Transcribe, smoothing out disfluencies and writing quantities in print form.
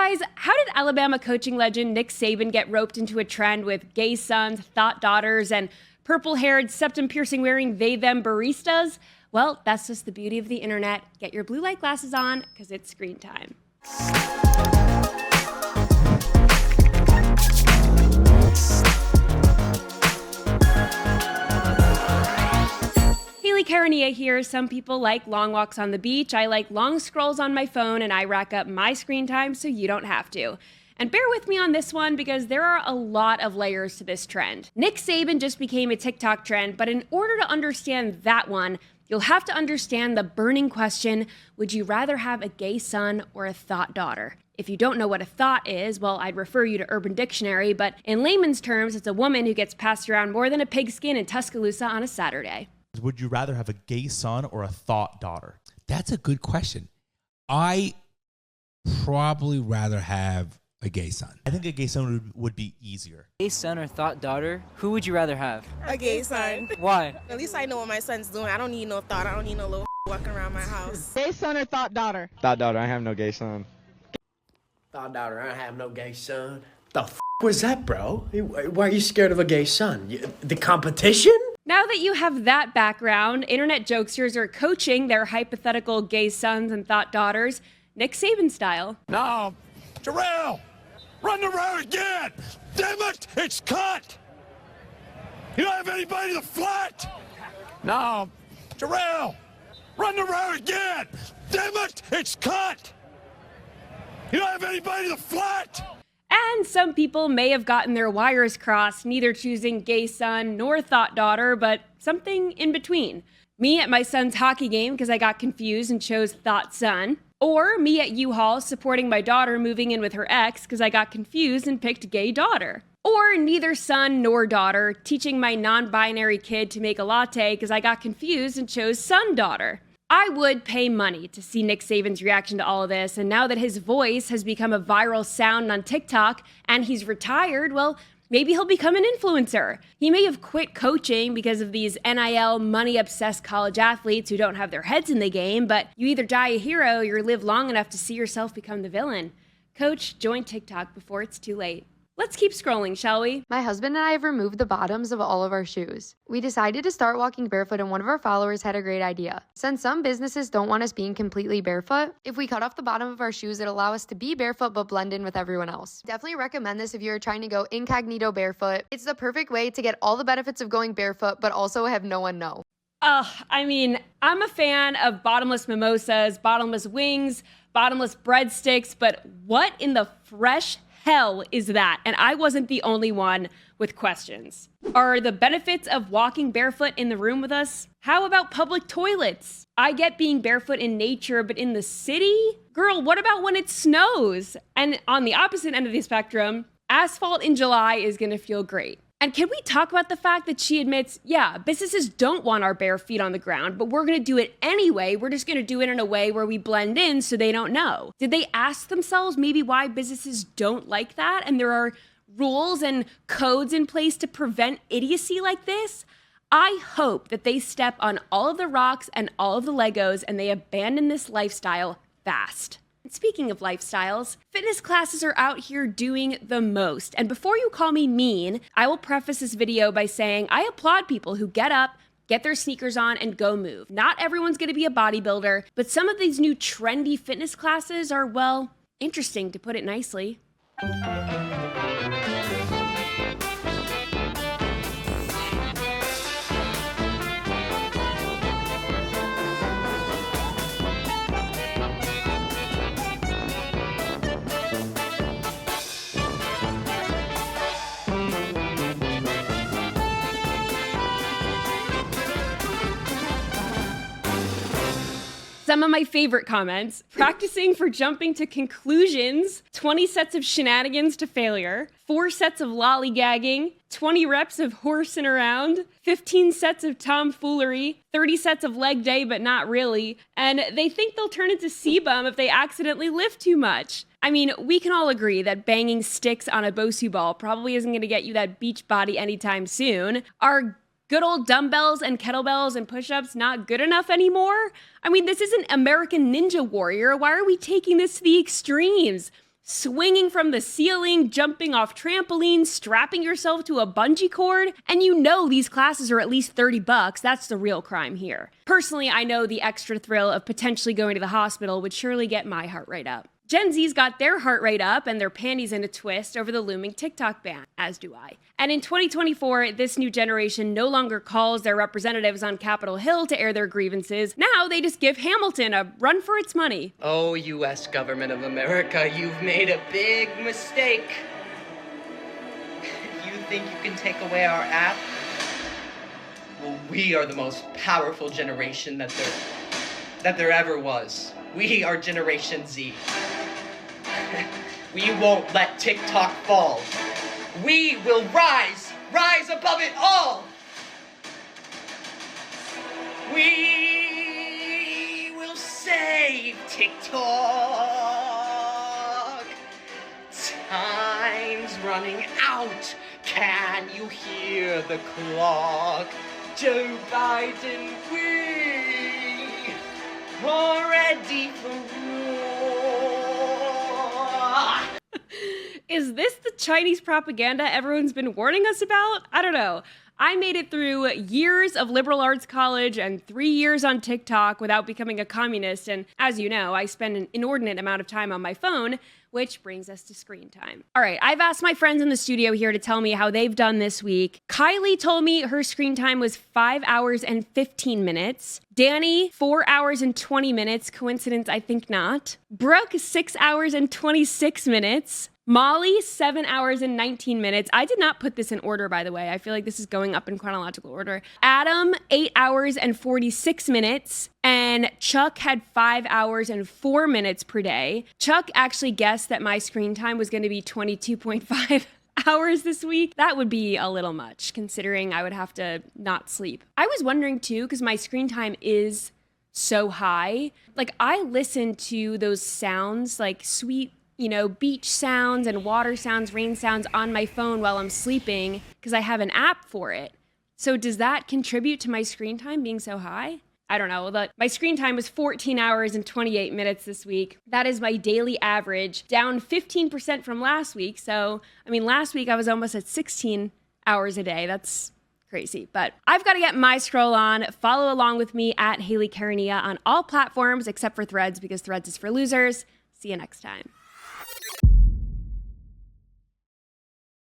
guys, how did Alabama coaching legend Nick Saban get roped into a trend with gay sons, thought daughters, and purple-haired, septum-piercing wearing they-them baristas? Well, that's just the beauty of the internet. Get your blue light glasses on, because it's screen time. Hayley Caronia here. Some people like long walks on the beach. I like long scrolls on my phone, and I rack up my screen time so you don't have to. And bear with me on this one because there are a lot of layers to this trend. Nick Saban just became a TikTok trend, but in order to understand that one, you'll have to understand the burning question, would you rather have a gay son or a thought daughter? If you don't know what a thought is, well, I'd refer you to Urban Dictionary, but in layman's terms, it's a woman who gets passed around more than a pigskin in Tuscaloosa on a Saturday. Would you rather have a gay son or a thought daughter? That's a good question. I probably rather have a gay son. I think a gay son would be easier. Gay son or thought daughter? Who would you rather have? A gay son. Why? At least I know what my son's doing. I don't need no thought. I don't need no little walking around my house. Gay son or thought daughter? Thought daughter. I have no gay son. Thought daughter. I have no gay son. The f was that, bro? Why are you scared of a gay son? The competition? Now that you have that background, internet jokesters are coaching their hypothetical gay sons and thought daughters, Nick Saban style. No, Terrell, run the road again. Damn it, it's cut. You don't have anybody to flat. No, Terrell, run the road again. Damn it, it's cut. You don't have anybody to flat. And some people may have gotten their wires crossed, neither choosing gay son nor thought daughter, but something in between. Me at my son's hockey game because I got confused and chose thought son. Or me at U-Haul supporting my daughter moving in with her ex because I got confused and picked gay daughter. Or neither son nor daughter, teaching my non-binary kid to make a latte because I got confused and chose son daughter. I would pay money to see Nick Saban's reaction to all of this, and now that his voice has become a viral sound on TikTok and he's retired, well, maybe he'll become an influencer. He may have quit coaching because of these NIL money-obsessed college athletes who don't have their heads in the game, but you either die a hero or you live long enough to see yourself become the villain. Coach, join TikTok before it's too late. Let's keep scrolling, shall we? My husband and I have removed the bottoms of all of our shoes. We decided to start walking barefoot, and one of our followers had a great idea. Since some businesses don't want us being completely barefoot, if we cut off the bottom of our shoes, it'll allow us to be barefoot but blend in with everyone else. Definitely recommend this if you're trying to go incognito barefoot. It's the perfect way to get all the benefits of going barefoot but also have no one know. I mean, I'm a fan of bottomless mimosas, bottomless wings, bottomless breadsticks, but what in the fresh hell is that? And I wasn't the only one with questions. Are the benefits of walking barefoot in the room with us? How about public toilets? I get being barefoot in nature, but in the city? Girl, what about when it snows? And on the opposite end of the spectrum, asphalt in July is gonna feel great. And can we talk about the fact that she admits, yeah, businesses don't want our bare feet on the ground, but we're going to do it anyway. We're just going to do it in a way where we blend in so they don't know. Did they ask themselves maybe why businesses don't like that? And there are rules and codes in place to prevent idiocy like this? I hope that they step on all of the rocks and all of the Legos and they abandon this lifestyle fast. Speaking of lifestyles, fitness classes are out here doing the most. And before you call me mean, I will preface this video by saying I applaud people who get up, get their sneakers on, and go move. Not everyone's gonna be a bodybuilder, but some of these new trendy fitness classes are, well, interesting to put it nicely. Some of my favorite comments: practicing for jumping to conclusions, 20 sets of shenanigans to failure, 4 sets of lollygagging, 20 reps of horsing around, 15 sets of tomfoolery, 30 sets of leg day but not really, and they think they'll turn into Saban if they accidentally lift too much. I mean, we can all agree that banging sticks on a Bosu ball probably isn't going to get you that beach body anytime soon. Are good old dumbbells and kettlebells and push-ups not good enough anymore? I mean, this isn't American Ninja Warrior. Why are we taking this to the extremes? swinging from the ceiling, jumping off trampolines, strapping yourself to a bungee cord. And you know these classes are at least $30. That's the real crime here. Personally, I know the extra thrill of potentially going to the hospital would surely get my heart rate up. Gen Z's got their heart rate up and their panties in a twist over the looming TikTok ban, as do I. And in 2024, this new generation no longer calls their representatives on Capitol Hill to air their grievances. Now they just give Hamilton a run for its money. Oh, U.S. government of America, you've made a big mistake. You think you can take away our app? Well, we are the most powerful generation that there ever was. We are Generation Z. We won't let TikTok fall. We will rise above it all. We will save TikTok. Time's running out. Can you hear the clock? Joe Biden, we are ready for war. Is this the Chinese propaganda everyone's been warning us about? I don't know. I made it through years of liberal arts college and 3 years on TikTok without becoming a communist. And as you know, I spend an inordinate amount of time on my phone, which brings us to screen time. All right, I've asked my friends in the studio here to tell me how they've done this week. Kylie told me her screen time was 5 hours and 15 minutes. Danny, 4 hours and 20 minutes. Coincidence? I think not. Brooke, 6 hours and 26 minutes. Molly, 7 hours and 19 minutes. I did not put this in order, by the way. I feel like this is going up in chronological order. Adam, 8 hours and 46 minutes. And Chuck had 5 hours and 4 minutes per day. Chuck actually guessed that my screen time was going to be 22.5 hours this week. That would be a little much, considering I would have to not sleep. I was wondering, too, because my screen time is so high. Like, I listen to those sounds, like sweet, beach sounds and water sounds, rain sounds on my phone while I'm sleeping because I have an app for it. So does that contribute to my screen time being so high? I don't know. My screen time was 14 hours and 28 minutes this week. That is my daily average, down 15% from last week. So, last week I was almost at 16 hours a day. That's crazy. But I've got to get my scroll on. Follow along with me at Hayley Caronia on all platforms except for Threads because Threads is for losers. See you next time.